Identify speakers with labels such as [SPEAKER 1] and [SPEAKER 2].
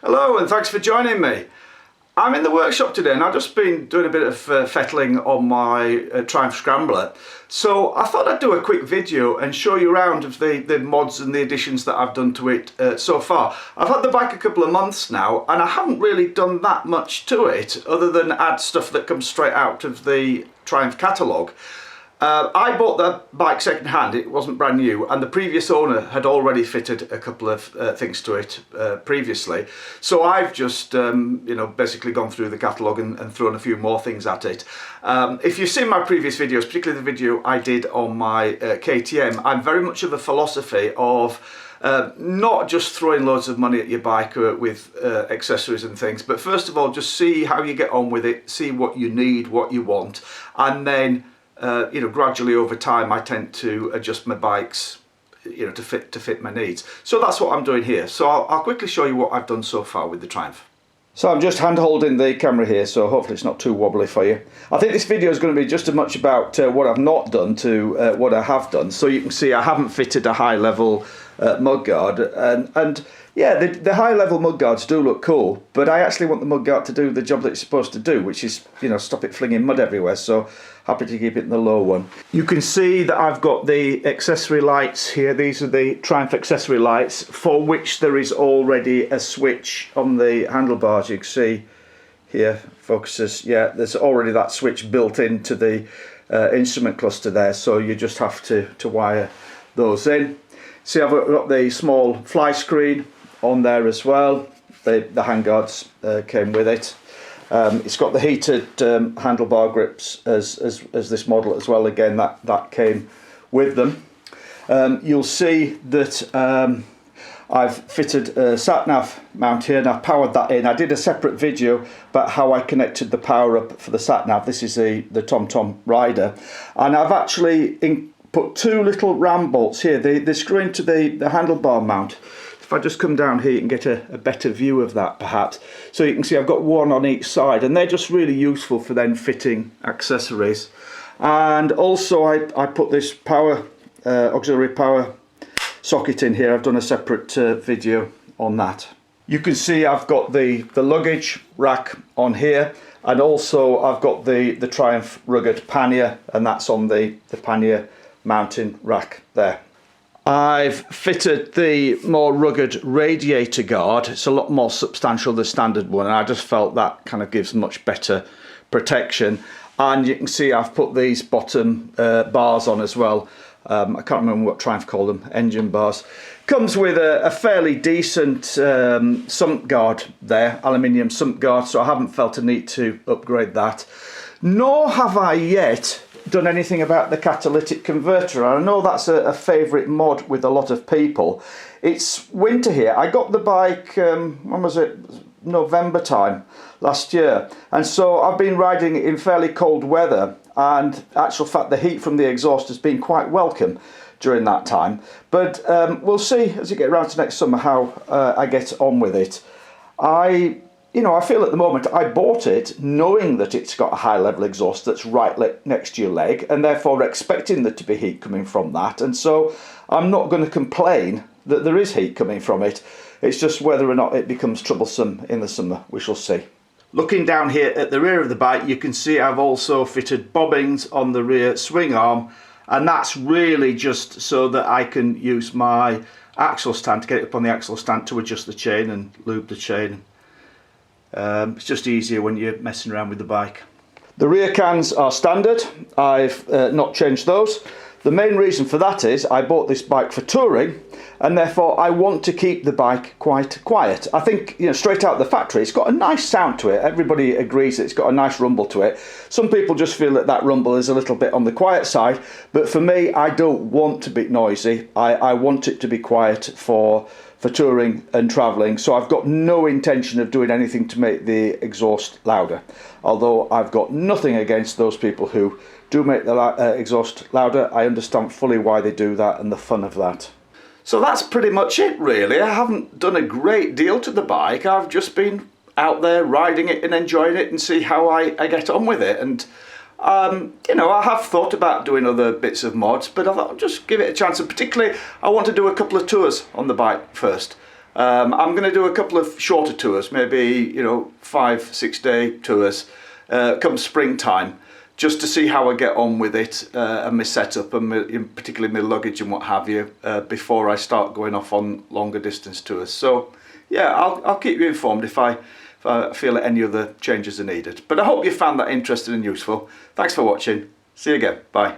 [SPEAKER 1] Hello and thanks for joining me. I'm in the workshop today and I've just been doing a bit of fettling on my Triumph Scrambler. So I thought I'd do a quick video and show you around of the mods and the additions that I've done to it so far. I've had the bike a couple of months now and I haven't really done that much to it other than add stuff that comes straight out of the Triumph catalogue. I bought the bike second hand, it wasn't brand new, and the previous owner had already fitted a couple of things to it previously. So I've just basically gone through the catalogue and thrown a few more things at it. If you've seen my previous videos, particularly the video I did on my KTM, I'm very much of a philosophy of not just throwing loads of money at your bike with accessories and things, but first of all just see how you get on with it, see what you need, what you want, and then gradually over time I tend to adjust my bikes to fit my needs. So that's what I'm doing here. So I'll quickly show you what I've done so far with the Triumph. So I'm just hand holding the camera here, so hopefully it's not too wobbly for you. I think this video is going to be just as much about what I've not done to what I have done. So you can see I haven't fitted a high level mudguard, and yeah, the high level mudguards do look cool, but I actually want the mudguard to do the job that it's supposed to do, which is stop it flinging mud everywhere. So happy to keep it in the low one. You can see that I've got the accessory lights here. These are the Triumph accessory lights, for which there is already a switch on the handlebars. You can see here, focuses, yeah, there's already that switch built into the instrument cluster there, so you just have to wire those in. See, I've got the small fly screen on there as well. The handguards came with it. It's got the heated handlebar grips as this model as well. Again, that came with them. You'll see that I've fitted a sat-nav mount here and I've powered that in. I did a separate video about how I connected the power up for the sat-nav. This is the TomTom Rider, and I've actually put two little ram bolts here. They screw into the handlebar mount. If I just come down here, you can get a better view of that perhaps. So you can see I've got one on each side, and they're just really useful for then fitting accessories. And also I put this auxiliary power socket in here. I've done a separate video on that. You can see I've got the luggage rack on here, and also I've got the Triumph rugged pannier, and that's on the pannier mounting rack there. I've fitted the more rugged radiator guard. It's a lot more substantial than the standard one, and I just felt that kind of gives much better protection. And you can see I've put these bottom bars on as well. I can't remember what Triumph called them, engine bars. Comes with a fairly decent sump guard there, aluminium sump guard, so I haven't felt a need to upgrade that. Nor have I yet done anything about the catalytic converter. I know that's a favourite mod with a lot of people. It's winter here. I got the bike, when was it? November time last year, and so I've been riding it in fairly cold weather, and actual fact the heat from the exhaust has been quite welcome during that time. But we'll see as you get around to next summer how I get on with it. I feel at the moment I bought it knowing that it's got a high level exhaust that's right next to your leg, and therefore expecting there to be heat coming from that, and so I'm not going to complain that there is heat coming from it. It's just whether or not it becomes troublesome in the summer, we shall see. Looking down here at the rear of the bike, you can see I've also fitted bobbins on the rear swing arm, and that's really just so that I can use my axle stand to get it up on the axle stand to adjust the chain and lube the chain. It's just easier when you're messing around with the bike. The rear cans are standard. I've not changed those. The main reason for that is I bought this bike for touring, and therefore I want to keep the bike quite quiet. I think, straight out the factory, it's got a nice sound to it. Everybody agrees that it's got a nice rumble to it. Some people just feel that rumble is a little bit on the quiet side, but for me, I don't want to be noisy. I want it to be quiet for touring and travelling, so I've got no intention of doing anything to make the exhaust louder, although I've got nothing against those people who do make the exhaust louder. I understand fully why they do that and the fun of that. So that's pretty much it really. I haven't done a great deal to the bike. I've just been out there riding it and enjoying it and see how I get on with it. And I have thought about doing other bits of mods, but I thought I'll just give it a chance, and particularly I want to do a couple of tours on the bike first. I'm going to do a couple of shorter tours, maybe 5-6 day tours come springtime, just to see how I get on with it and my setup and particularly my luggage and what have you before I start going off on longer distance tours. So yeah, I'll keep you informed if I feel that any other changes are needed. But I hope you found that interesting and useful. Thanks for watching. See you again. Bye.